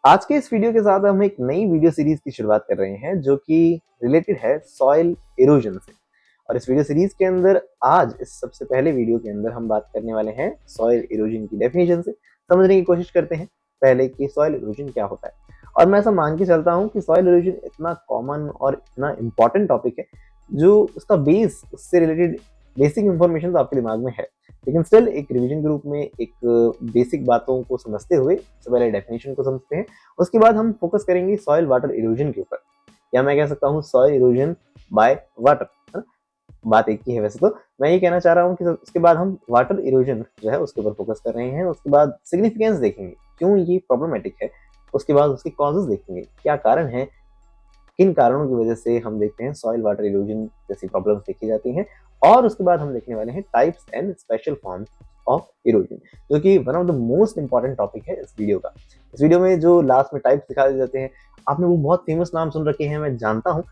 आज के इस वीडियो के साथ हम एक नई वीडियो सीरीज की शुरुआत कर रहे हैं जो कि रिलेटेड है सॉइल इरोजन से। और इस वीडियो सीरीज के अंदर आज इस सबसे पहले वीडियो के अंदर हम बात करने वाले हैं सॉइल इरोजन की डेफिनेशन से। समझने की कोशिश करते हैं पहले कि सॉइल इरोजन क्या होता है। और मैं ऐसा मान के चलता हूँ कि सॉइल इरोजन इतना कॉमन और इतना इम्पोर्टेंट टॉपिक है जो उसका बेस, उससे रिलेटेड बेसिक इंफॉर्मेशन तो आपके दिमाग में है, लेकिन स्टिल एक रिवीजन के रूप में एक बेसिक बातों को समझते हुए सबसे पहले डेफिनेशन को समझते हैं। उसके बाद हम फोकस करेंगे सॉइल वाटर इरोजन के ऊपर, या मैं कह सकता हूँ सॉइल इरोजन बाय वाटर, है ना? बात एक ही है वैसे तो। मैं ये कहना चाह रहा हूँ कि उसके बाद हम वाटर इरोजन जो है उसके ऊपर फोकस कर रहे हैं। उसके बाद सिग्निफिकेंस देखेंगे, क्यों ये प्रॉब्लमेटिक है। उसके बाद उसके कॉजेज देखेंगे, क्या कारण है, किन कारणों की वजह से हम देखते हैं सॉइल वाटर इरोजन जैसी प्रॉब्लम्स देखी जाती हैं। और उसके बाद हम देखने वाले हैं types and special forms of erosion, जो कि one of the most important topic है इस वीडियो का। इस वीडियो में जो लास्ट में टाइप्स दिखा दिए जाते हैं, आपने वो बहुत फेमस नाम सुन रखे हैं, मैं जानता हूँ।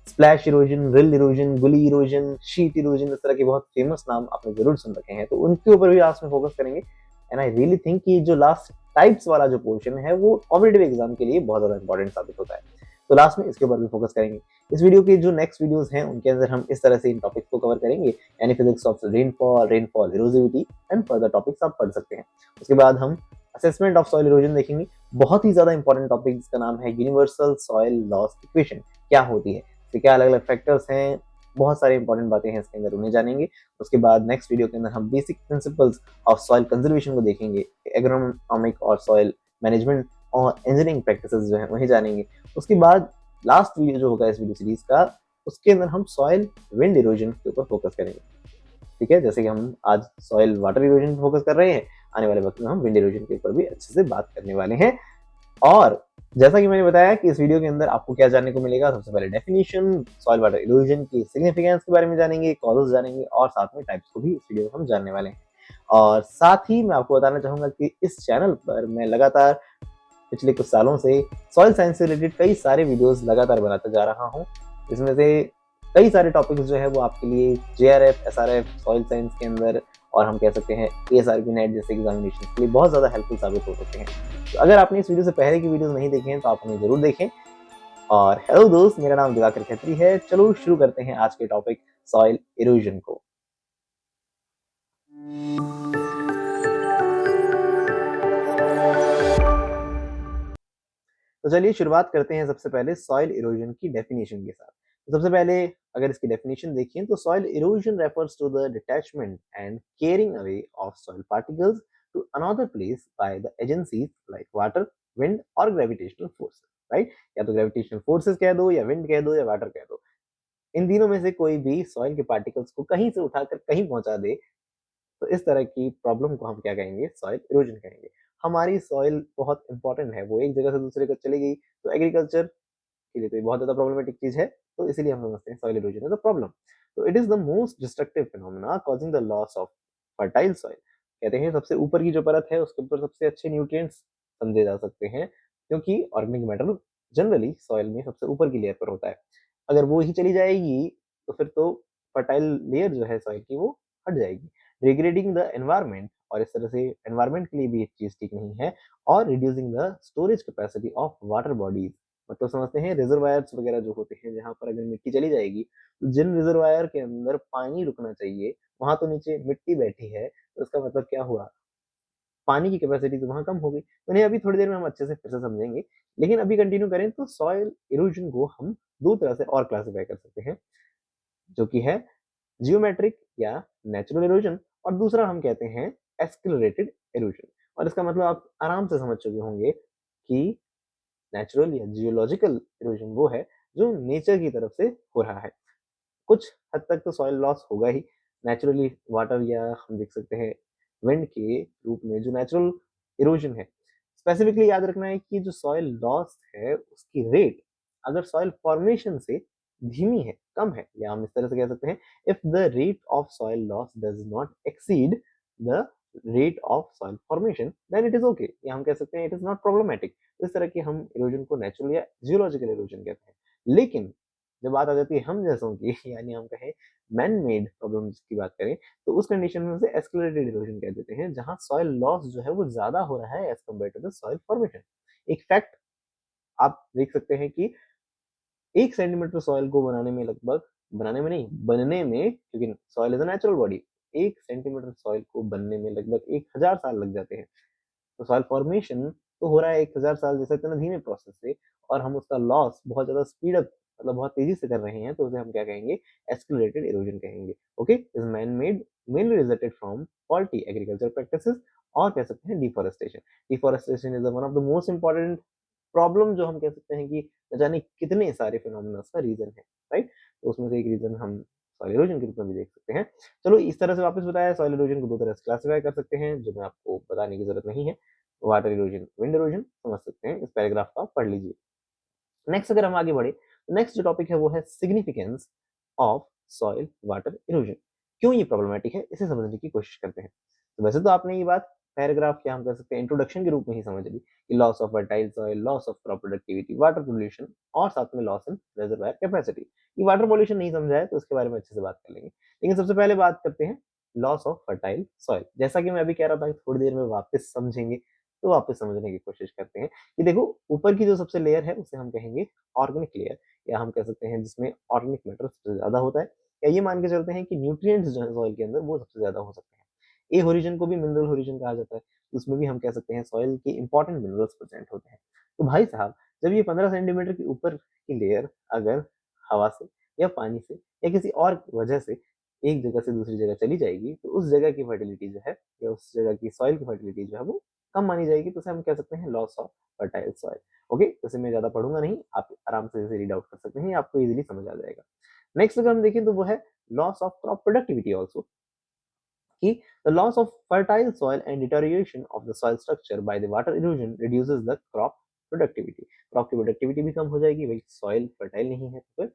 स्प्लैश इरोजन, रिल इरोजन, गुली इरोजन, शीट इरोजन, इस तरह के बहुत फेमस नाम आपने जरूर सुन रखे हैं, तो उनके ऊपर भी आज में फोकस करेंगे। एंड आई रियली थिंक कि जो लास्ट टाइप्स वाला जो पोर्शन है वो कॉम्पिटेटिव एग्जाम के लिए बहुत ज्यादा इंपॉर्टेंट साबित होता है। तो लास्ट में इसके ऊपर भी फोकस करेंगे। इस वीडियो के जो नेक्स्ट वीडियोस हैं उनके अंदर हम इस तरह से इन टॉपिक्स को कवर करेंगे, यानी physics of rainfall, rainfall erosivity and further topics आप पढ़ सकते हैं। उसके बाद हम असेसमेंट ऑफ सॉइल इरोजन देखेंगे। बहुत ही ज्यादा इंपॉर्टेंट टॉपिक जिसका नाम है यूनिवर्सल सॉइल लॉस इक्वेशन, क्या होती है, इसके क्या अलग अलग फैक्टर्स हैं, बहुत सारी इंपॉर्टेंट बातें हैं इसके अंदर, उन्हें जानेंगे। उसके बाद नेक्स्ट वीडियो के अंदर हम basic principles of soil conservation को देखेंगे, एग्रोनॉमिक और सॉइल मैनेजमेंट और इंजीनियरिंग प्रैक्टिसेस जो है वही जानेंगे। उसके बाद लास्ट वीडियो जो होगा इस वीडियो सीरीज का, उसके अंदर हम सॉइल विंड इरोजन के ऊपर फोकस करेंगे। ठीक है, जैसे कि हम आज सॉइल वाटर इरोजन पे फोकस कर रहे हैं, आने वाले वक्त में हम विंड इरोजन के ऊपर भी अच्छे से बात करने वाले हैं। और जैसा कि मैंने बताया कि इस वीडियो के अंदर आपको क्या जानने को मिलेगा, सबसे पहले डेफिनेशन, सॉइल वाटर इरोजन की सिग्निफिकेंस के बारे में जानेंगे, कॉजेस जानेंगे और साथ में टाइप्स को भी इस वीडियो में हम जानने वाले हैं। और साथ ही मैं आपको बताना चाहूंगा कि इस चैनल पर मैं लगातार पिछले कुछ सालों से सॉइल साइंस से रिलेटेड कई सारे वीडियोस लगातार बनाता जा रहा हूँ। इसमें से कई सारे टॉपिक्स जो है वो आपके लिए जेआरएफ, एसआरएफ, सॉइल साइंस के अंदर, और हम कह सकते हैं एएसआरबी नेट जैसे एग्जामिनेशन के लिए बहुत ज़्यादा हेल्पफुल साबित हो सकते हैं। तो अगर आपने इस वीडियो से पहले की वीडियोस नहीं देखे हैं तो आप उन्हें जरूर देखें। और हेलो दोस्त, मेरा नाम दिवाकर खत्री है। चलो शुरू करते हैं आज के टॉपिक सॉइल इरोजन को। तो चलिए शुरुआत करते हैं सबसे पहले सॉइल इरोजन की डेफिनेशन के साथ। तो सबसे पहले अगर इसकी डेफिनेशन देखें तो soil erosion refers to the detachment and carrying away of soil particles to another place by the agencies like water, wind और ग्रेविटेशनल फोर्सेस। राइट, या तो ग्रेविटेशनल फोर्सेस कह दो, या विंड कह दो, या वाटर कह दो। इन तीनों में से कोई भी सॉइल के पार्टिकल्स को कहीं से उठाकर कहीं पहुंचा दे, तो इस तरह की प्रॉब्लम को हम क्या कहेंगे, सॉइल इरोजन कहेंगे। हमारी सॉइल बहुत इंपॉर्टेंट है, वो एक जगह से दूसरे जगह चली गई तो एग्रीकल्चर के लिए तो ये बहुत ज्यादा प्रॉब्लमेटिक चीज है। तो इसीलिए हम समझते हैं soil erosion is a problem. तो it is the most destructive phenomena causing the loss of fertile soil. कहते हैं सबसे ऊपर की जो परत है उसके ऊपर सबसे अच्छे न्यूट्रिएंट्स समझे जा सकते हैं, क्योंकि ऑर्गेनिक मैटर जनरली सॉइल में सबसे ऊपर की लेयर पर होता है। अगर वो ही चली जाएगी तो फिर तो फर्टाइल लेयर जो है सॉइल की वो हट जाएगी, डिग्रेडिंग द एनवायरमेंट। और इस तरह से एनवायरमेंट के लिए भी एक चीज ठीक नहीं है। और reducing the storage capacity of water bodies. मतलब समझते हैं रिजर्वायर्स वगैरह जो होते हैं, जहाँ पर अगर मिट्टी चली जाएगी तो जिन रिजर्वायर के अंदर पानी रुकना चाहिए वहां तो नीचे मिट्टी बैठी है, तो इसका मतलब क्या हुआ, पानी की कैपेसिटी तो वहां कम हो गई। तो नहीं, अभी थोड़ी देर में हम अच्छे से फिर से समझेंगे, लेकिन अभी कंटिन्यू करें तो सॉइल इरोजन को हम दो तरह से और क्लासिफाई कर सकते हैं, जो कि है जियोमेट्रिक या नेचुरल इरोजन, और दूसरा हम कहते हैं एक्सक्लरेटेड इरोजन। और इसका मतलब आप आराम से समझ चुके होंगे कि नेचुरल या जियोलॉजिकल इरोजन वो है जो नेचर की तरफ से हो रहा है। कुछ हद तक तो सॉइल लॉस होगा ही नेचुरली, वाटर या हम देख सकते हैं विंड के रूप में जो नेचुरल इरोजन है। स्पेसिफिकली याद रखना है कि जो सॉइल लॉस है उसकी रेट अगर सॉइल फॉर्मेशन से धीमी है, कम है, या हम इस तरह से कह सकते हैं if the rate of soil loss does not exceed the rate of soil formation then it is okay, या हम कह सकते हैं इट इज नॉट प्रॉब्लमेटिक। इस तरह के हम इरोजन को नेचुरल या जियोलॉजिकल इरोजन कहते हैं। लेकिन जब बात आ जाती है हम जैसों की यानी हम कहें मैन मेड प्रॉब्लम्स की बात करें, तो उस कंडीशन में उसे एस्केलेटेड इरोजन कह देते हैं, जहां सॉइल लॉस जो है वो ज्यादा हो रहा है as compare to the soil formation. एक फैक्ट आप देख सकते हैं कि 1 सेंटीमीटर सॉइल को बनाने में लगभग, बनाने में नहीं, बनने में, क्योंकि soil is a natural body, 1 centimetre soil को बनने में लगभग 1000 साल लग जाते हैं। तो सॉइल फॉर्मेशन तो हो रहा है 1000 साल जैसे इतना धीमे प्रोसेस से, और हम उसका लॉस बहुत ज्यादा स्पीड अप, मतलब बहुत तेजी से कर रहे हैं, तो उसे हम क्या कहेंगे, एक्सेलरेटेड इरोजन कहेंगे। Okay, is man made, mainly resulted from faulty agriculture practices, और कह सकते हैं deforestation. Deforestation is one of the most important problem, जो हम कह सकते हैं कि न जाने कितने सारे फिनोमिना का रीजन है, राइट। तो उसमें से एक रीजन हम सॉइल इरोजन के रूप में भी देख सकते हैं। चलो इस तरह से वापस बताया, सॉइल इरोजन को दो तरह से क्लासिफाई कर सकते हैं, जो मैं आपको बताने की जरूरत नहीं है। वाटर इरोजन, विंड इरोजन समझ सकते हैं, इस पैराग्राफ का पढ़ लीजिए। नेक्स्ट अगर हम आगे बढ़े, तो नेक्स्ट जो टॉपिक है वो है significance of soil water erosion. क्यों ये प्रॉब्लमेटिक है, इसे समझने की कोशिश करते हैं। तो वैसे तो आपने ये बात पैराग्राफ, क्या हम कह सकते हैं, इंट्रोडक्शन के रूप में ही समझ ली कि loss of fertile soil, loss of crop productivity, water pollution, और साथ में लॉस इन रिजर्वायर कैपेसिटी। ये वाटर पोल्यूशन नहीं समझा है तो उसके बारे में अच्छे से बात कर लेंगे, लेकिन सबसे पहले बात करते हैं लॉस ऑफ फर्टाइल सॉइल। जैसा कि मैं अभी कह रहा था कि थोड़ी देर में वापस समझेंगे, तो वापस समझने की कोशिश करते हैं कि देखो, ऊपर की जो सबसे लेयर है उसे हम कहेंगे ऑर्गेनिक लेयर, या हम कह सकते हैं जिसमें ऑर्गेनिक मैटर सबसे ज्यादा होता है, या ये मान के चलते हैं कि न्यूट्रिएंट्स जो है सॉइल के अंदर वो सबसे ज्यादा हो सकते हैं। ए होरिजन को भी मिनरल होरिजन कहा जाता है, उसमें भी हम कह सकते हैं सॉइल के इंपॉर्टेंट मिनरल्स प्रेजेंट होते हैं। तो भाई साहब, जब ये 15 सेंटीमीटर के ऊपर की लेयर अगर हवा से या पानी से या किसी और वजह से एक जगह से दूसरी जगह चली जाएगी, तो उस जगह की फर्टिलिटी जो है, या उस जगह की सॉइल की फर्टिलिटी जो है वो कम मानी जाएगी, तो उसे हम कह सकते हैं loss of fertile soil. Okay, इसे मैं ज्यादा पढ़ूंगा नहीं, आप आराम से इसे रीड आउट कर सकते हैं, आपको इजीली समझ आ जाएगा। नेक्स्ट अगर हम देखें तो वो है loss of crop productivity also, कि the loss of fertile soil and deterioration of the soil structure by the water erosion reduces the crop productivity। Crop की प्रोडक्टिविटी भी कम हो जाएगी, भाई सॉइल फर्टाइल नहीं है तो फिर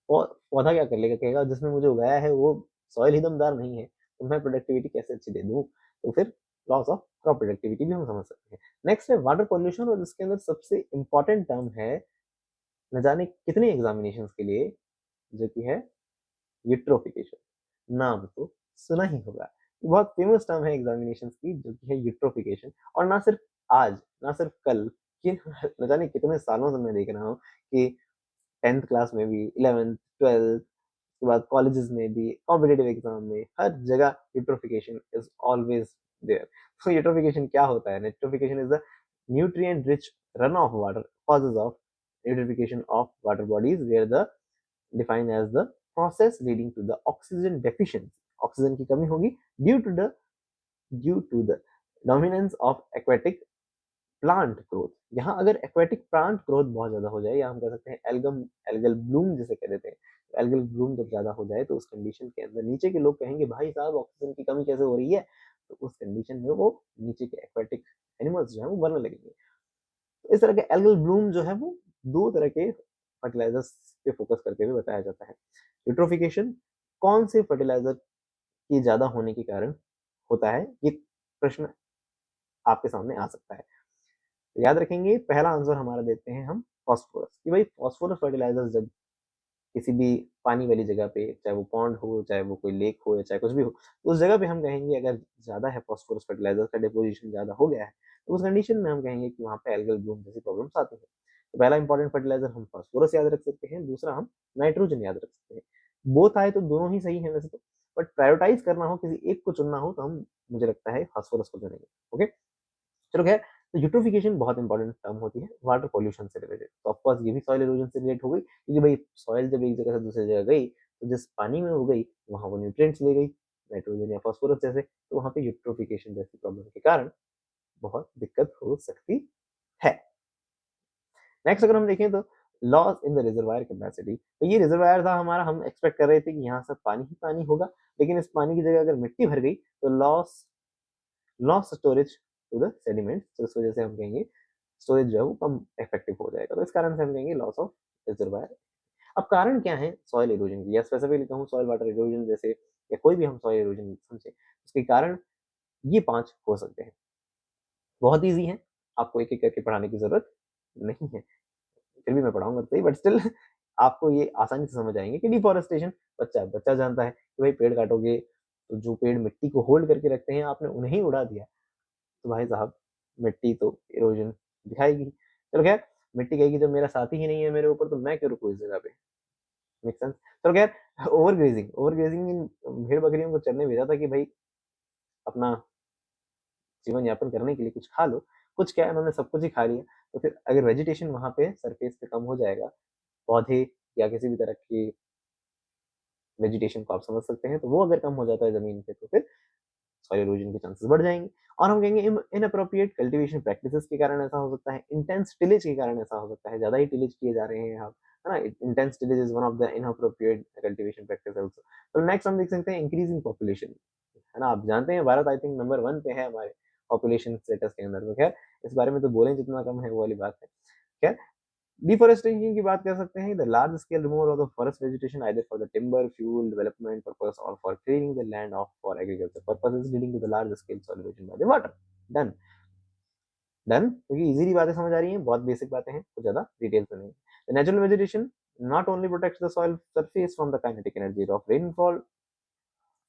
पौधा क्या कर लेगा, कहेगा जिसने मुझे उगाया है वो सॉइल ही दमदार नहीं है, तो मैं प्रोडक्टिविटी कैसे अच्छी दे दूं, तो फिर लॉस ऑफ क्रॉप प्रोडक्टिविटी भी हम समझ सकते हैं। नेक्स्ट है वाटर पॉल्यूशन, और इसके अंदर सबसे इंपॉर्टेंट टर्म है, न जाने कितने एग्जामिनेशंस के लिए, जो कि है यूट्रोफिकेशन। नाम तो सुना ही होगा, बहुत फेमस टर्म है एग्जामिनेशंस की, जो कि है यूट्रोफिकेशन। और ना सिर्फ आज, ना सिर्फ कल, कि न जाने कितने सालों से मैं देख रहा हूँ कि 10th क्लास में भी, 11th 12th के बाद कॉलेजेस में भी, कॉम्पिटेटिव एग्जाम में, हर जगह यूट्रोफिकेशन इज ऑलवेज देयर। तो यूट्रोफिकेशन क्या होता है? Eutrophication is the nutrient rich run off water, causes of eutrophication of water bodies where the defined as the process leading to the oxygen deficiency. Oxygen की कमी होगी due to the dominance of aquatic plant growth. यहाँ अगर aquatic plant growth बहुत ज्यादा हो जाए, या हम कह सकते हैं एल्गम, एल्गल ब्लूम जिसे कह देते हैं, एल्गल ब्लूम जब ज्यादा हो जाए, तो उस कंडीशन के अंदर नीचे के लोग कहेंगे भाई साहब ऑक्सीजन की कमी कैसे हो रही है, तो उस कंडीशन में वो नीचे के एक्वेटिक एनिमल्स जो है वो मरने लगेंगे। तो इस तरह के एल्गल ब्लूम जो है वो दो तरह के फर्टिलाइजर्स पे फोकस करके भी बताया जाता है। यूट्रोफिकेशन कौन से फर्टिलाइजर की ज्यादा होने के कारण होता है, ये प्रश्न आपके सामने आ सकता है। तो याद रखेंगे, पहला आंसर हमारा देते हैं हम फॉस्फोरस, कि भाई फॉस्फोरस फर्टिलाइजर जब किसी भी पानी वाली जगह पे, चाहे वो पॉन्ड हो, चाहे वो कोई लेक हो, या चाहे कुछ भी हो, तो उस जगह पे हम कहेंगे अगर ज्यादा है फॉस्फोरस फर्टिलाइजर का डिपोजिशन ज्यादा हो गया है, तो उस कंडीशन में हम कहेंगे कि वहाँ पे एल्गल ब्लूम जैसी प्रॉब्लम्स आती है। तो पहला इंपॉर्टेंट फर्टिलाइजर हम फॉस्फोरस याद रख सकते हैं, दूसरा हम नाइट्रोजन याद रख सकते हैं। बोथ आए तो दोनों ही सही है वैसे तो, बट प्रायोरिटाइज करना हो, किसी एक को चुनना हो, तो हम, मुझे लगता है फॉस्फोरस को चुनेंगे। ओके, चलो खैर, तो यूट्रोफिकेशन बहुत इंपॉर्टेंट टर्म होती है वाटर पॉल्यूशन से रिलेटेड। तो ऑफकोर्स ये भी सॉइल इरोजन से रिलेट हो गई, क्योंकि भाई सॉइल जब एक जगह से दूसरी जगह गई, तो जिस पानी में हो गई वहां वो न्यूट्रिएंट्स ले गई, नाइट्रोजन या फॉस्फोरस जैसे, तो वहां पे यूट्रोफिकेशन जैसी प्रॉब्लम के कारण बहुत दिक्कत हो सकती है। नेक्स्ट अगर हम देखें तो loss in the reservoir capacity, तो ये रिजर्वायर था हमारा, हम एक्सपेक्ट कर रहे थे कि यहाँ सब पानी ही पानी होगा, लेकिन इस पानी की जगह अगर मिट्टी भर गई, तो loss loss storage to the sediment, तो इस वजह से हम कहेंगे स्टोरेज जो है वो कम इफेक्टिव हो जाएगा, तो इस कारण से हम कहेंगे लॉस ऑफ रिजर्वायर। अब कारण क्या है सॉइल इरोजन की, या स्पेसिफिकली कहूँ सॉइल वाटर इरोजन जैसे, या कोई भी हम सॉइल इरोजन समझे, उसके कारण ये 5 हो सकते हैं। बहुत ईजी है, आपको एक एक करके पढ़ाने की जरूरत नहीं है, फिर भी मैं पढ़ाऊंगा तो सही, बट स्टिल आपको ये आसानी से समझ आएंगे कि डिफॉरेस्टेशन, बच्चा बच्चा जानता है कि भाई पेड़ काटोगे तो जो पेड़ मिट्टी को होल्ड करके रखते हैं आपने उन्हें ही उड़ा दिया, तो भाई साहब मिट्टी तो इरोजन दिखाएगी। चलो खैर, मिट्टी कहेगी जब मेरा साथी ही नहीं है मेरे ऊपर तो मैं क्यों रुकूं इस जगह पे। Make sense. चलो खैर, ओवर ग्रेजिंग इन भेड़ बकरियों को चरने भेजा था कि भाई अपना जीवन यापन करने के लिए कुछ खा लो। कुछ क्या, इन्होंने सब कुछ ही खा लिया। तो फिर अगर वेजिटेशन वहां पे सरफेस पे कम हो जाएगा, पौधे या किसी भी तरह की वेजिटेशन को आप समझ सकते हैं, तो वो अगर कम हो जाता है जमीन पे तो फिर सॉइल इरोजन के चांसेस बढ़ जाएंगे। और हम कहेंगे इनअप्रोप्रिएट कल्टीवेशन प्रैक्टिसेस के कारण ऐसा हो सकता है, इंटेंस टिलेज के कारण ऐसा हो सकता है, ज्यादा ही टिलेज किए जा रहे हैं यहाँ, है ना। Intense tillage is one of the inappropriate cultivation practice also. तो नेक्स्ट हम देख सकते हैं इंक्रीजिंग पॉपुलेशन, है ना। आप जानते हैं भारत आई थिंक नंबर 1 पे है हमारे पॉपुलेशन स्टेटस के अंदर। तो खैर इस बारे में तो बोलें जितना कम है वो वाली बात है। खैर, डिफोरेस्टेशन की बात कर सकते हैं, the large scale removal of the forest vegetation either for the timber fuel development purpose और for cleaning the land of for agriculture purposes leading to the large scale soil erosion by the water. Done. Done, क्योंकि easily बातें समझ आ रही हैं, बहुत basic बातें हैं, तो ज्यादा डिटेल में नहीं। The natural vegetation not only protects the soil surface from the kinetic energy of rainfall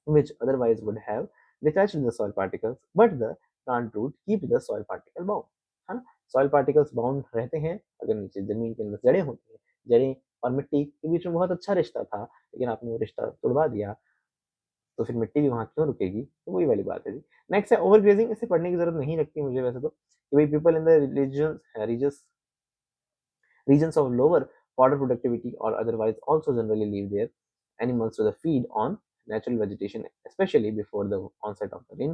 which otherwise would have detached the soil particles, but the plant root keep the soil particle bound, है ना। Soil particles bound रहते हैं अगर नीचे जमीन के अंदर जड़ें होती हैं। जड़ें और मिट्टी के बीच में बहुत अच्छा रिश्ता था, लेकिन आपने वो रिश्ता तोड़वा दिया, तो फिर मिट्टी भी वहां क्यों रुकेगी। तो वही वाली बात है जी। नेक्स्ट है ओवरग्रेजिंग। इसे पढ़ने की जरूरत नहीं लगती मुझे वैसे तो, कि भाई people in the regions of lower fodder productivity or otherwise also generally leave their animals to the feed on natural vegetation, especially before the onset of the rain.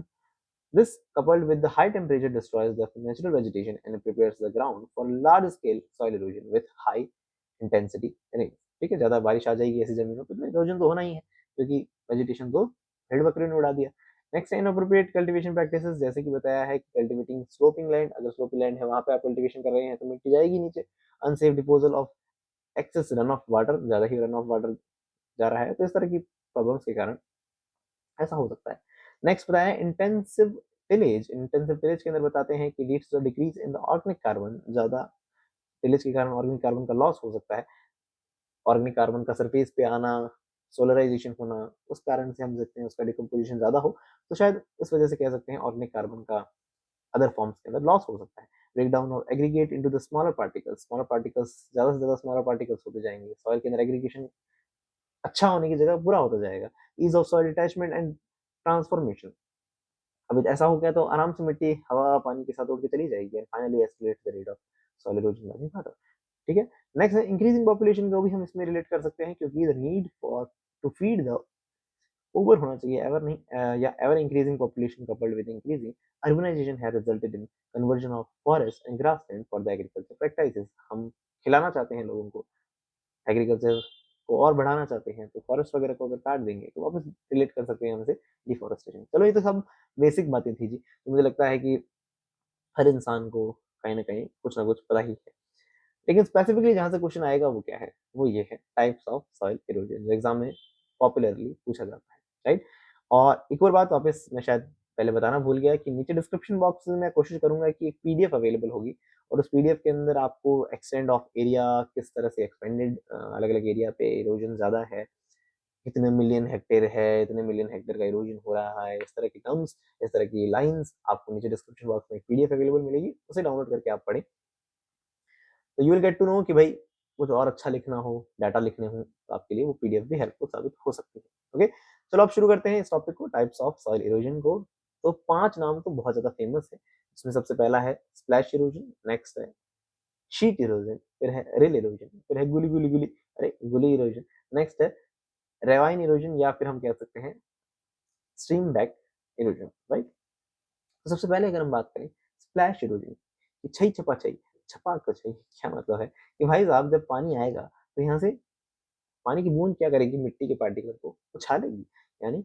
This, coupled with the high temperature, destroys the natural vegetation and prepares the ground for large-scale soil erosion with high intensity rain. ठीक है, ज्यादा बारिश आ जाएगी ऐसी जमीनों पर तो erosion तो होना ही है, क्योंकि वेजिटेशन तो भेड़ बकरियों ने उड़ा दिया। नेक्स्ट इनअप्रोप्रिएट कल्टीवेशन प्रैक्टिसेस, जैसे कि बताया है कि कल्टीवेटिंग स्लोपिंग लैंड, अगर स्लोपी लैंड है वहां पे आप कल्टीवेशन कर रहे हैं तो मिट्टी जाएगी नीचे। Unsafe disposal of excess run off water, ज्यादा ही रन ऑफ वाटर जा रहा है, तो इस तरह की प्रॉब्लम्स के कारण ऐसा हो सकता है। नेक्स्ट बताया इंटेंसिव टिलेज। इंटेंसिव टिलेज के अंदर बताते हैं कि leads to decrease in the organic carbon, ज्यादा टिलेज के कारण ऑर्गेनिक कार्बन का लॉस हो सकता है। ऑर्गेनिक कार्बन का सरफेस पे आना, सोलराइजेशन होना, उस कारण से हम देखते हैं उसका डिकम्पोजिशन ज्यादा हो, तो शायद इस वजह से कह सकते हैं ऑर्गेनिक कार्बन का अदर फॉर्म्स के अंदर लॉस हो सकता है। ब्रेक डाउन और aggregate into the smaller particles, ज्यादा से ज्यादा स्मॉलर पार्टिकल्स होते जाएंगे, सॉइल के अंदर एग्रीगेशन अच्छा होने की जगह बुरा होता जाएगा। Ease of soil attachment and transformation, अब ऐसा हो गया तो आराम से मिट्टी हवा पानी के साथ उड़ के चली जाएगी and finally escalate the rate of soil erosion by water. ठीक है। नेक्स्ट है इंक्रीजिंग पॉपुलेशन को भी हम इसमें रिलेट कर सकते हैं, क्योंकि the need for to feed the over होना चाहिए, एवर नहीं, या ever increasing population coupled with increasing urbanisation has resulted in conversion of forest and grassland for the agriculture practices. हम खिलाना चाहते हैं लोगों को, एग्रीकल्चर को और बढ़ाना चाहते हैं, तो फॉरेस्ट वगैरह को अगर काट देंगे तो वापस रिलेट कर सकते हैं हमसे डिफॉरेस्टेशन। चलो ये तो सब बेसिक बातें थी जी, तो मुझे लगता है कि हर इंसान को कहीं ना कहीं कुछ ना कुछ पता ही है। लेकिन स्पेसिफिकली जहां से क्वेश्चन आएगा वो क्या है, वो ये है टाइप्स ऑफ सॉइल इरोजन, जो एग्जाम में पॉपुलरली पूछा जाता है, राइट। और एक और बात वापस मैं शायद पहले बताना भूल गया कि नीचे डिस्क्रिप्शन बॉक्स में मैं कोशिश करूंगा कि एक पीडीएफ अवेलेबल होगी, और उस पीडीएफ के अंदर आपको एक्सटेंड ऑफ एरिया, किस तरह से एक्सपेंडेड अलग अलग एरिया पे इरोजन ज्यादा है, कितने मिलियन हेक्टेयर है, इतने मिलियन हेक्टेयर का इरोजन हो रहा है, इस तरह की टर्म्स, इस तरह की लाइंस आपको नीचे डिस्क्रिप्शन बॉक्स में एक पीडीएफ अवेलेबल मिलेगी, उसे डाउनलोड करके आप पढ़ें, तो you will get to know कि भाई कुछ और अच्छा लिखना हो, डाटा लिखने हो, तो आपके लिए वो पीडीएफ भी हेल्पफुल साबित हो सकती है। ओके, चलो अब शुरू करते हैं इस टॉपिक को, टाइप्स ऑफ सॉइल इरोजन को। तो 5 नाम तो बहुत ज्यादा फेमस है, इसमें सबसे पहला है स्प्लैश इरोजन, नेक्स्ट है शीट इरोजन, फिर है रिल इरोजन, फिर है गुली गुली गुली, अरे गुली इरोजन, नेक्स्ट है रेवाइन इरोजन, या फिर हम कह सकते हैं स्ट्रीम बैक इरोजन, राइट। तो सबसे पहले अगर हम बात करें स्प्लैश इरोजन, छई छपा छई, छपा छई, क्या मतलब है कि भाई साहब जब पानी आएगा तो यहाँ से पानी की बूंद क्या करेगी, मिट्टी के पार्टिकल को उछालेगी, यानी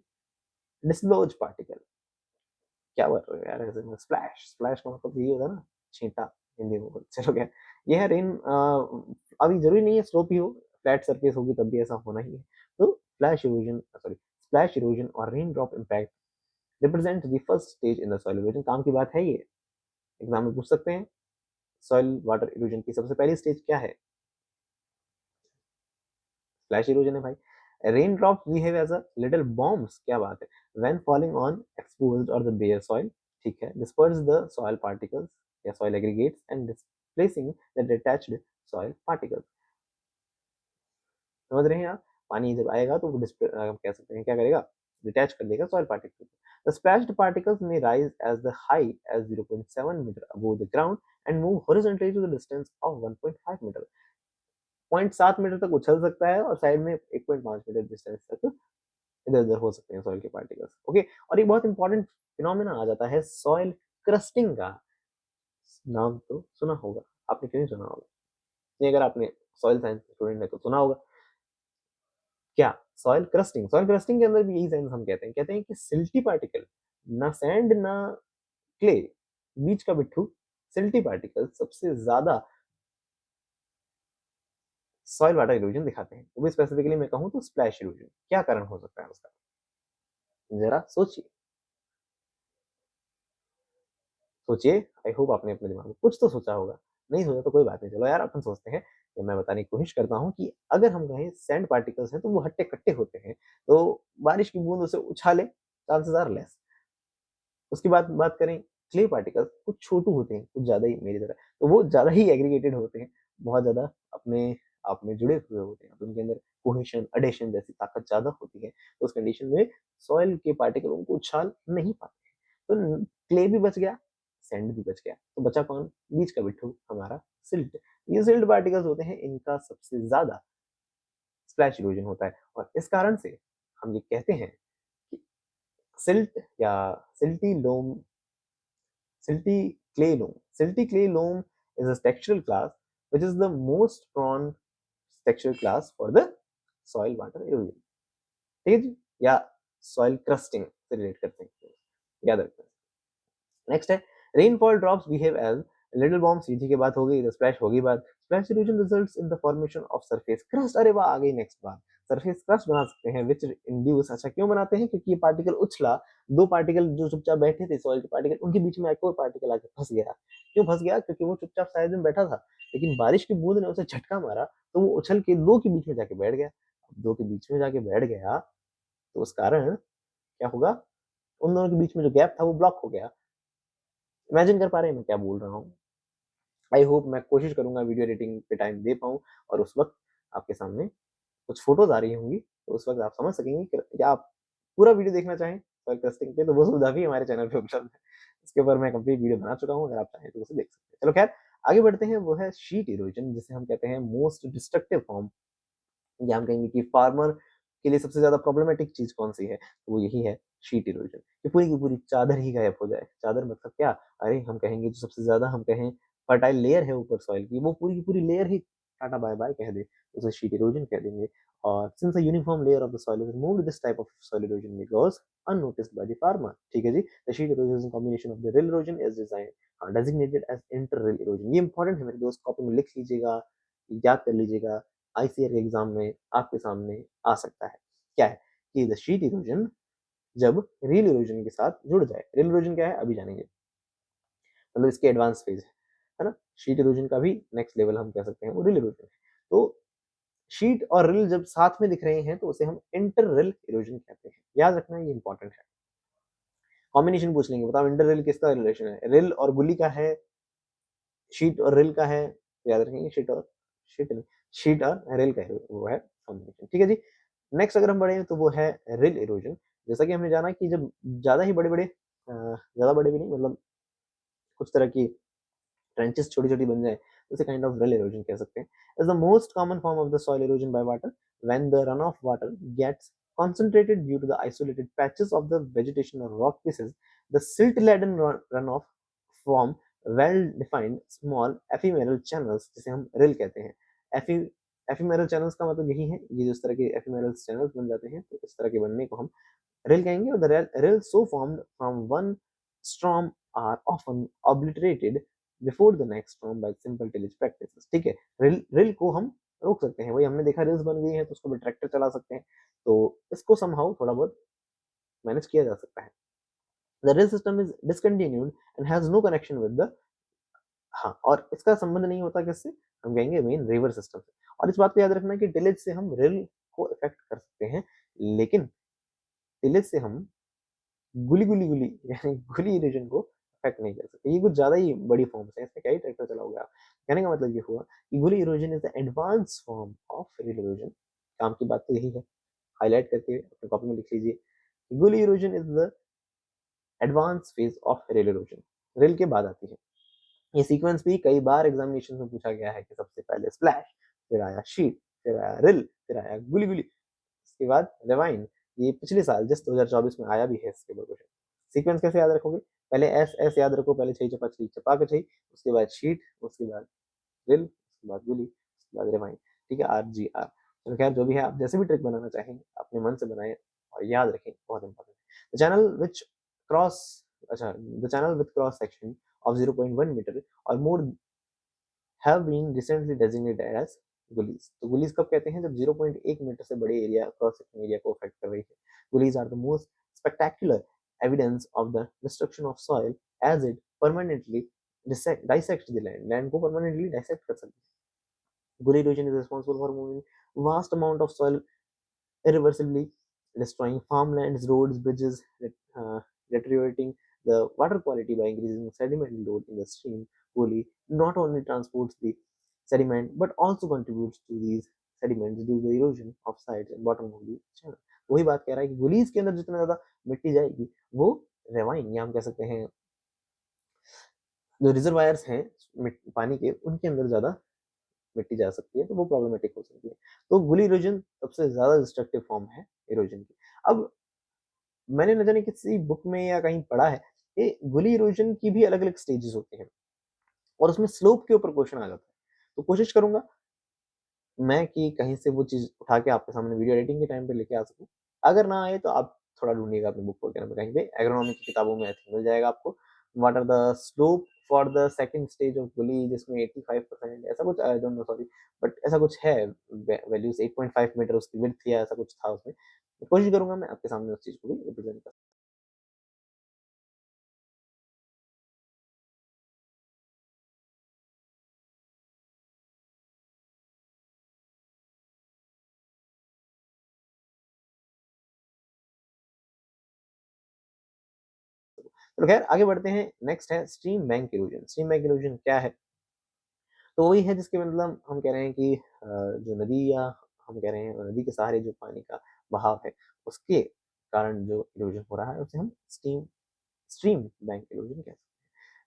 डिसलॉज पार्टिकल। क्या बोल रहे हो यार ऐसे में, स्प्लैश, स्प्लैश का मतलब ये होता है ना, छींटा हिंदी में। चलो क्या, ये है रेन। अभी जरूरी नहीं है स्लोप ही हो, फ्लैट सरफेस होगी तब भी ऐसा होना ही है। तो flash erosion, sorry splash erosion और rain drop impact represent the first stage in the soil erosion. काम की बात है ये, एग्जाम में पूछ सकते हैं। सॉइल वाटर इरोजन की सबसे पहली स्टेज क्या है, फ्लैश इरोजन है भाई। Rain drops behave as a little bombs, क्या बात है, व्हेन फॉलिंग ऑन एक्सपोज्ड और द बेयर सॉइल, ठीक है, डिस्पर्स द सॉइल पार्टिकल्स या soil aggregates and displacing the detached soil particles. समझ रहे हैं आप? पानी जब आएगा तो वो कह सकते हैं क्या करेगा, डिटैच कर देगा soil particle. The splashed particles may rise as the high as 0.7 meter above the ground and move horizontally to the distance of 1.5 meter। 0.7 metre तक उछल सकता है और साइड में 1.5 मीटर डिस्टेंस तक इधर उधर हो सकते हैं सॉइल के पार्टिकल्स। ओके, और एक बहुत इंपॉर्टेंट फिनोमेना आ जाता है सॉइल क्रस्टिंग का। नाम तो सुना होगा, आपने क्यों नहीं सुना होगा? नहीं, अगर आपने सॉइल साइंस स्टूडेंट है तो सुना होगा। क्या? Soil crusting. सॉइल क्रस्टिंग के अंदर भी यही सेंस हम कहते हैं कि सिल्टी पार्टिकल, ना सैंड ना क्ले, बीच का बिट्ठू, सिल्टी पार्टिकल सबसे ज्यादा सॉइल वाटर इरोजन दिखाते हैं। वो भी स्पेसिफिकली मैं कहूं तो स्प्लैश इरोजन। क्या कारण हो सकता है उसका, जरा सोचिए। सोचिए, आई होप आपने अपने दिमाग में कुछ तो सोचा होगा। नहीं सोचा तो कोई बात नहीं, चलो यार अपन सोचते हैं। कि मैं बताने की कोशिश करता हूँ कि अगर हम कहें सैंड पार्टिकल्स हैं तो वो हट्टे कट्टे होते हैं, तो बारिश की बूंद उसे उछाले, चांसेस आर लेस। उसकी बात करें क्ले पार्टिकल्स, कुछ छोटू होते हैं, कुछ ज्यादा ही मेरी तरह, तो वो ज्यादा ही एग्रीगेटेड होते हैं, बहुत ज्यादा अपने आप में जुड़े हुए होते हैं, तो उनके अंदर कोहेशन अडेशन जैसी ताकत ज्यादा होती है, तो उस कंडीशन में सॉइल के पार्टिकल उनको उछाल नहीं पाते। तो क्ले भी बच गया, सैंड भी बच गया, तो बचा कौन? बीच का बिट्ठू हमारा सिल्ट। ये सिल्ट पार्टिकल्स होते हैं, इनका सबसे ज्यादा स्प्लैश इरोजन होता है, और इस कारण से हम ये कहते हैं कि सिल्ट या silty loam, silty clay loam. Silty clay loam is a textural class which is the most prone textural class for the soil water erosion. ठीक है जी, या सॉइल क्रस्टिंग से रिलेट करते हैं, याद रखते हैं। नेक्स्ट है rainfall drops behave as little bomb. सीधी की बात हो गई, तो स्प्लैश होगी बात। Splash erosion results in the formation of surface crust. अरे वाह, आ गई नेक्स्ट बात। सरफेस क्रस्ट बना सकते हैं विच इंड्यूस। अच्छा, क्यों बनाते हैं? क्योंकि ये पार्टिकल उछला, दो पार्टिकल जो चुपचाप बैठे थे सॉइल के पार्टिकल, उनके बीच में एक और पार्टिकल आके फंस गया। क्यों फंस गया? क्योंकि वो चुपचाप साइड में बैठा था, लेकिन बारिश की बूंद ने उसे झटका मारा, तो वो उछल के दो के बीच में जाके बैठ गया। दो के बीच में जाके बैठ गया तो उस कारण क्या होगा? उन दोनों के बीच में जो गैप था वो ब्लॉक हो गया। इमेजिन कर पा रहे हैं मैं क्या बोल रहा हूँ? आई होप मैं कोशिश करूंगा वीडियो एडिटिंग पे टाइम दे पाऊँ, और उस वक्त आपके सामने कुछ फोटोज आ रही होंगी, तो उस वक्त आप समझ सकेंगे कि या आप पूरा वीडियो देखना चाहें सॉइल टेस्टिंग पे, तो वो सुविधा भी हमारे चैनल पे उपलब्ध है। इसके ऊपर मैं कंप्लीट वीडियो बना चुका हूँ, अगर आप चाहें तो उसे देख सकते हैं। चलो खैर, आगे बढ़ते हैं। वो है शीट इरोजन, जिसे हम कहते हैं मोस्ट डिस्ट्रक्टिव फॉर्म, या हम कहेंगे कि फार्मर के लिए सबसे ज्यादा प्रॉब्लमेटिक चीज कौन सी है, तो वो यही है शीट इरोजन। कि पूरी की पूरी चादर ही गायब हो जाए। चादर मतलब क्या? अरे हम कहेंगे जो सबसे ज्यादा हम कहें फर्टाइल लेयर है ऊपर सॉइल की, वो पूरी की पूरी लेयर ही टाटा बाय बाय कह दे, उसे शीट इरोजन कह देंगे। और since a uniform layer of the soil is removed, this type of soil erosion may goes unnoticed by the farmer। ठीक है जी। The sheet erosion is a combination of the rill erosion is design designated as inter rill erosion. ये important है मेरे दोस्त, copy में लिख लीजिएगा, याद कर लीजिएगा, आईसीआर के एग्जाम में आपके सामने आ सकता है। क्या है? कि द शीट इरोजन जब रिल इरोजन के साथ जुड़ जाए। रिल इरोजन क्या है अभी जानेंगे, मतलब इसके एडवांस फेज है ना। शीट इरोजन का भी नेक्स्ट लेवल हम कह सकते हैं वो रिल इरोजन है। तो शीट और रिल जब साथ में दिख रहे हैं तो उसे हम इंटर रिल इरोजन कहते हैं। याद रखना, ये इंपॉर्टेंट है। कॉम्बिनेशन पूछ लेंगे, बताओ इंटर रिल किसका रिलेशन है? रिल और गुली का है, शीट और रिल का है, तो याद रखेंगे शीट और रेल का है, वो है कॉम्बिनेशन। ठीक है जी। नेक्स्ट अगर हम बढ़े तो वो है रिल इरोजन। जैसा कि हमने जाना कि जब ज्यादा ही बड़े बड़े, ज्यादा बड़े भी नहीं, मतलब कुछ तरह की ट्रेंचेस छोटी छोटी बन जाए, उसे काइंड ऑफ रिल इरोजन कह सकते हैं। Is the most common form of the soil erosion by water when the run off water gets concentrated due to the isolated patches of the vegetation or rock pieces. The silt laden runoff form well defined small ephemeral channels, जिसे हम रिल कहते हैं। Ephemeral channels का मतलब यही है, ये जो इस तरह के एफिमेरल चैनल्स बन जाते हैं, तो इस तरह के बनने को हम रिल कहेंगे। और the rill so formed from one storm are often obliterated before the next storm by simple tillage practices. ठीक है, रिल को हम रोक सकते हैं। वही हमने देखा रिल्स बन गई है तो उसको भी ट्रैक्टर चला सकते हैं, तो इसको समहाउ थोड़ा बहुत मैनेज किया जा सकता है। The rill system is discontinued and has no connection with the, हाँ, और इसका संबंध नहीं होता किससे, हम कहेंगे मेन रिवर सिस्टम से। और इस बात को याद रखना कि टिलेज से हम रिल को इफेक्ट कर सकते हैं, लेकिन टिलेज से हम गुली गुली गुली यानी गुली इरोजन को अफेक्ट नहीं कर सकते। ये कुछ ज्यादा ही बड़ी फॉर्म्स है, इसमें क्या ही ट्रैक्टर चलाओगे आप। कहने का मतलब ये हुआ कि गुली erosion is the advance form of rill erosion. काम की बात तो यही है, हाईलाइट करके अपने कॉपी में लिख लीजिए। Gully erosion is the advance phase of rill erosion. Rill के बाद आती है ये सीक्वेंस भी कई बार एग्जामिनेशन में पूछा गया है कि सबसे पहले स्प्लैश, फिर आया शीट, फिर आया रिल, फिर आया गुली गुली, उसके बाद रिवाइन। ये पिछले साल जिस 2024 में आया भी है इसके ऊपर क्वेश्चन। सीक्वेंस कैसे याद रखोगे? पहले एस एस याद रखो, पहले छई चपा छई चपा के छई, उसके बाद शीट, उसके बाद रिल, उसके बाद गुली, उसके बाद रिवाइन। ठीक है, आर जी आर। चलो खैर जो भी है, आप जैसे भी ट्रिक बनाना चाहें अपने मन से बनाएं और याद रखें, बहुत important. The channel which cross, अच्छा, the channel with cross section of 0.1 meter or more have been recently designated as gullies। तो गुलीज कब कहते हैं? जब 0.1 मीटर से बड़े एरिया, क्रॉस सेक्शन एरिया को अफेक्ट कर रही है। Gullies are the most spectacular evidence of the destruction of soil as it permanently dissects the land। Land को परमानेंटली डाइसेक्ट कर सकती है। गुली erosion is responsible for moving vast amount of soil irreversibly, destroying farmlands, roads, bridges, deteriorating the water quality by increasing sediment load in the stream. Gully not only transports the sediment but also contributes to these sediments due to the erosion of sides and bottom of the channel। वही बात कह रहा है कि गुलीज के अंदर जितना ज्यादा मिट्टी जाएगी, वो रेवाइन या हम कह सकते हैं जो रिजर्वायर्स हैं पानी के, उनके अंदर ज्यादा मिट्टी जा सकती है, तो वो प्रॉब्लमेटिक हो सकती है। तो गुली इरोजन सबसे ज्यादा डिस्ट्रक्टिव फॉर्म है इरोजन की। अब मैंने न जाने किसी बुक में या कहीं पढ़ा है कि गुली इरोजन की भी अलग अलग स्टेजेस होते हैं और उसमें स्लोप के ऊपर क्वेश्चन आ जाता है। तो कोशिश करूंगा मैं कि कहीं से वो चीज उठा के आपके सामने वीडियो एडिटिंग के टाइम पे लेके आ सकूं। अगर ना आए तो आप थोड़ा ढूंढिएगा अपनी बुक वगैरह में, कहीं पे एग्रोनॉमी की किताबों में मिल जाएगा आपको। What are the slope for the second stage of gully, जिसमें 85% ऐसा कुछ, I don't know sorry, but ऐसा कुछ है वैल्यूज। 8.5 मीटर उसकी विड्थ या ऐसा कुछ था उसमें। तो कोशिश करूंगा मैं आपके सामने उस चीज को भी रिप्रेजेंट कर। तो खैर आगे बढ़ते हैं। नेक्स्ट है stream bank erosion. Stream bank erosion क्या है? तो वही है जिसके मतलब हम कह रहे हैं कि जो नदी, या हम कह रहे हैं नदी के सहारे जो पानी का बहाव है, उसके कारण जो इरोजन हो रहा है उसे हम स्ट्रीम बैंक इरोजन कहते हैं।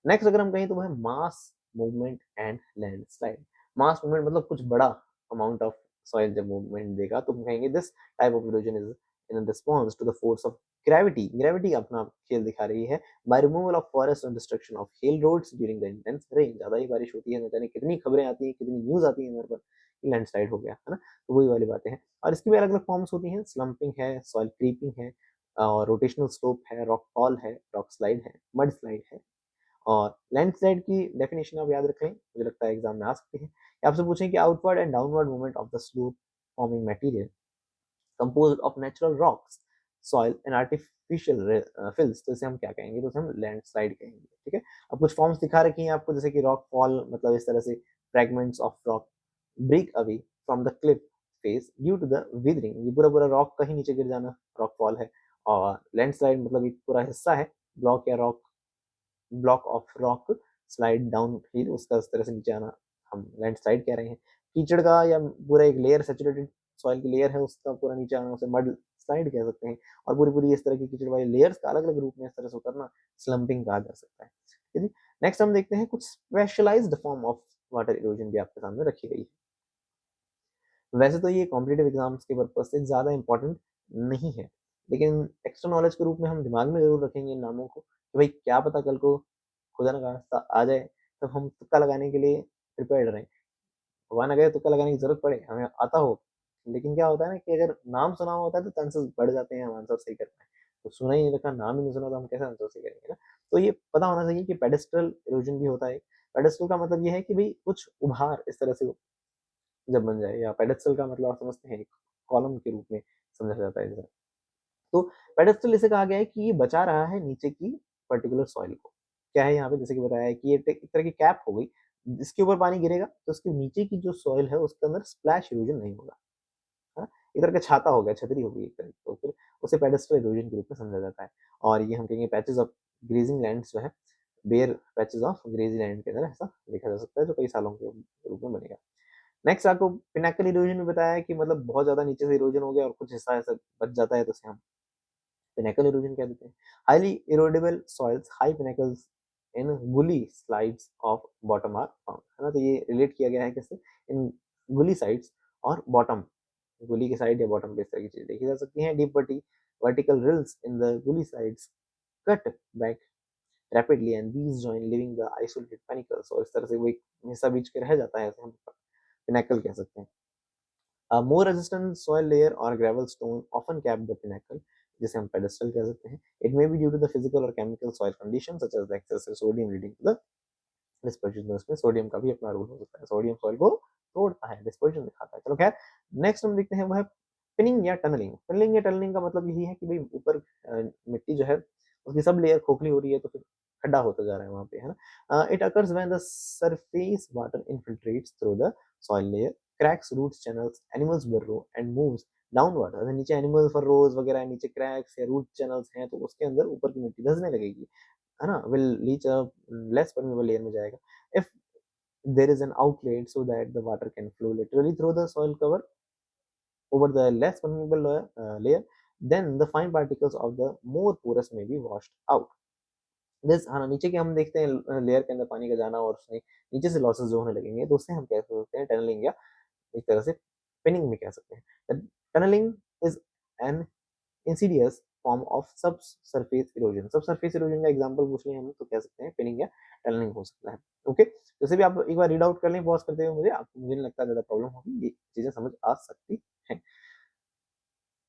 नेक्स्ट अगर हम कहें तो वो है mass movement and landslide. Mass movement मतलब कुछ बड़ा अमाउंट ऑफ सॉइल जब मूवमेंट देगा तो हम कहेंगे this type of erosion is in response to the force of gravity. Gravity अपना खेल दिखा रही है। बाय रिमूवल ऑफ फॉरेस्ट और destruction of hill roads during the intense rain. ज्यादा ही बारिश होती है, न जाने कितनी खबरें आती हैं, कितनी न्यूज आती है हमारे पर कि लैंडस्लाइड हो गया है ना। तो वही वाली बातें हैं। और इसकी भी अलग अलग फॉर्म्स होती हैं। स्लम्पिंग है, सॉइल क्रीपिंग है, और रोटेशनल स्लोप है, रॉक फॉल है, रॉक स्लाइड है, मड स्लाइड है। और लैंडस्लाइड की डेफिनेशन आप याद रखें, मुझे लगता है एग्जाम में आ सकती है। आपसे पूछें कि outward and downward movement of the slope forming material composed of natural rocks, soil and artificial fills, तो इसे हम क्या कहेंगे? तो इसे हम लैंडस्लाइड कहेंगे। ठीक है, अब कुछ फॉर्म्स दिखा रखी हैं आपको, जैसे कि रॉक फॉल मतलब इस तरह से fragments of rock break away from the cliff face due to the weathering. ये पूरा पूरा रॉक कहीं नीचे गिर जाना रॉक फॉल है। और लैंडस्लाइड मतलब एक पूरा हिस्सा है, ब्लॉक या rock, block of rock slide down hill, उसका इस तरह से नीचे आना हम लैंडस्लाइड कह रहे हैं। कीचड़ का या पूरा एक लेयर, सैचुरेटेड सॉइल की लेयर है, उसका पूरा नीचे आना उसे मड स्लाइड कह सकते हैं। और पूरी पूरी इस तरह की कीचड़ वाली लेयर्स का अलग अलग रूप में इस तरह से उतरना स्लम्पिंग कहा जा सकता है। ठीक है, नेक्स्ट हम देखते हैं कुछ specialised form of water erosion भी आपके सामने रखी गई है। वैसे तो ये कॉम्पिटेटिव एग्जाम्स के पर्पज से ज़्यादा इंपॉर्टेंट नहीं है, लेकिन एक्स्ट्रा नॉलेज के रूप में हम दिमाग में जरूर रखेंगे इन नामों को कि भाई क्या पता कल को खुदा ना खास्ता आ जाए, तो हम तुक्का लगाने के लिए प्रिपेयर्ड रहें। भगवान अगर तुक्का लगाने की जरूरत पड़े, हमें आता हो, लेकिन क्या होता है ना कि अगर नाम सुना हुआ होता है तो चांसेस बढ़ जाते हैं हम आंसर सही कर पाए। तो सुना ही नहीं रखा, नाम ही नहीं सुना, तो हम कैसे आंसर सही करेंगे ना। तो ये पता होना चाहिए कि पेडेस्ट्रल इरोजन भी होता है। पेडेस्ट्रल का मतलब ये है कि भाई कुछ उभार इस तरह से जब बन जाए, या पेडेस्टल का मतलब आप समझते हैं एक कॉलम के रूप में समझा जाता है जैसा। तो पेडेस्टल इसे कहा गया है कि ये बचा रहा है नीचे की पर्टिकुलर सॉइल को। क्या है यहाँ पे, जैसे कि बताया है कि ये एक तरह की कैप हो गई, इसके ऊपर पानी गिरेगा तो उसके नीचे की जो सॉइल है उसके अंदर स्प्लैश इरोजन नहीं होगा। है ना? एक तरह का छाता हो गया, छतरी हो गई एक तरह की, तो फिर उसे पेडेस्टल इरोजन के रूप में समझा जाता है। और ये हम कहेंगे पैचेस ऑफ ग्रेजिंग लैंड्स जो है bare patches of grazing land के अंदर ऐसा देखा जा सकता है, जो कई सालों के रूप में बनेगा। नेक्स्ट आपको पिनाकल इरोजन में बताया कि मतलब बहुत ज्यादा नीचे से इरोजन हो गया और कुछ हिस्सा ऐसा बच जाता है, तो उसे हम पिनाकल इरोजन कह देते हैं। Highly erodible soils, high pinnacles in gully slides of bottom are found, है ना। तो ये रिलेट किया गया है किससे, इन गुली साइड्स और बॉटम, गुली की साइड या बॉटम पे इस तरह की चीज देखी जा सकती है। Deep vertical rills in the gully sides cut back rapidly and these join leaving the isolated pinnacles, और इस तरह से वो एक हिस्सा बीच के रह जाता है, ऐसे हम पिनाकल कह सकते हैं। A more resistant soil layer or gravel stone often cap the pinnacle, जिसे हम pedestal कह सकते हैं। It may be due to the physical or chemical soil conditions such as the excessive sodium leading to the dispersion। तो इसमें sodium का भी अपना रोल हो सकता है, सोडियम सॉइल को तोड़ता है, डिस्पर्जन दिखाता है। चलो खैर, नेक्स्ट हम देखते हैं वो है पिनिंग या टनलिंग। पिनिंग या टनलिंग का मतलब यही है कि भाई ऊपर मिट्टी जो है उसकी सब लेयर खोखली हो रही है, तो फिर खड्डा होता जा रहा है वहां पे, है ना। It occurs when the surface water infiltrates through the soil layer, cracks roots channels, animals burrow and moves downward. अगर नीचे एनिमल फरोज वगैरह, नीचे क्रैक्स या रूट चैनल्स हैं, तो उसके अंदर ऊपर की मिट्टी धंसने लगेगी, है ना, will reach a less permeable layer में जाएगा। If there is an outlet so that the water can flow laterally through the soil cover over the less permeable layer, then the fine particles of the more porous may be washed out। This, हाँ, नीचे के हम देखते हैं layer के अंदर पानी का जाना और उसमें नीचे से लॉसेस जो होने लगेंगे, तो उससे हम कह सकते हैं टनलिंग, या एक तरह से पिनिंग में कह सकते हैं। Tunnelling is an insidious form of subsurface erosion. Subsurface erosion का एग्जांपल पूछ लें हम, तो कह सकते हैं पिनिंग या टनलिंग हो सकता है। ओके, जैसे भी आप एक बार रीड आउट कर लें पॉज करते हुए, मुझे नहीं लगता ज्यादा प्रॉब्लम होगी, ये चीजें समझ आ सकती हैं।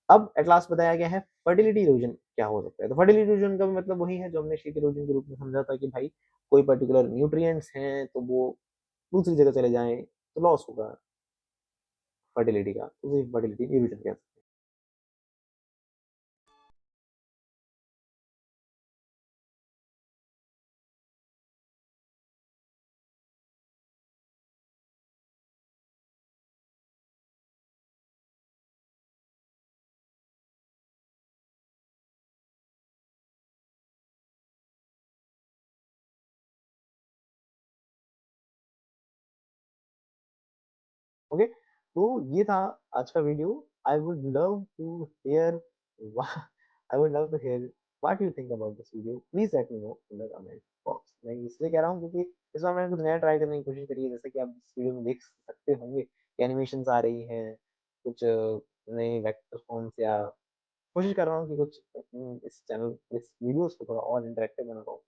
अब एट लास्ट बताया गया है फर्टिलिटी इरोजन क्या हो सकता है। तो फर्टिलिटी इरोजन का भी मतलब वही है जो हमने शीट इरोजन के रूप में समझा था, कि भाई कोई पर्टिकुलर न्यूट्रिएंट्स हैं तो वो दूसरी जगह चले जाएं, तो लॉस होगा फर्टिलिटी का, तो उसे फर्टिलिटी इरोजन कहते हैं। ओके, तो ये था आज का video. I would love to hear I would love to hear what you think about this video. Please let me know in the comment box. मैं इसलिए कह रहा हूँ क्योंकि इस बार मैंने कुछ नया ट्राई करने की कोशिश करी है, जैसे कि आप इस वीडियो में देख सकते होंगे कि एनिमेशंस आ रही हैं, कुछ नए वेक्टर फॉर्म्स, या कोशिश कर रहा हूँ कि कुछ इस चैनल, इस वीडियोस को थोड़ा और इंटरेक्टिव बना पाऊँ,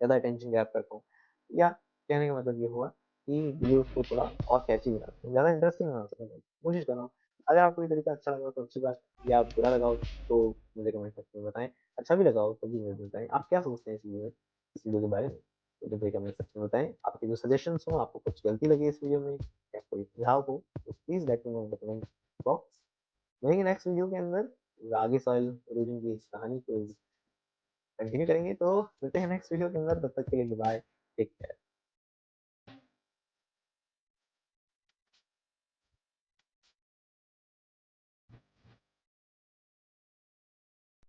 ज़्यादा अटेंशन ग्रैब कर पाऊँ, या कहने का मतलब ये हुआ कि वीडियोस को थोड़ा और कैची बना सकूँ, ज़्यादा इंटरेस्टिंग बना सकूँ, कोशिश कर रहा हूँ। अगर आपको ये तरीका अच्छा लगा तो अच्छी बात, या बुरा लगा हो तो मुझे कमेंट सेक्शन में बताएं। अच्छा भी लगा हो तो भी मुझे बताएं, आप क्या सोचते हैं इस वीडियो के बारे में, तो मुझे कमेंट सेक्शन में बताएं। आपके जो सजेशंस हो, आपको कुछ गलती लगी इस वीडियो में या कोई सुझाव हो, तो please let me know in the comment box. मिलेंगे नेक्स्ट वीडियो के अंदर, आगे सॉइल इरोजन की इस कहानी को कंटिन्यू करेंगे। तो मिलते हैं नेक्स्ट वीडियो के अंदर, तब तक के लिए बाय, टेक केयर।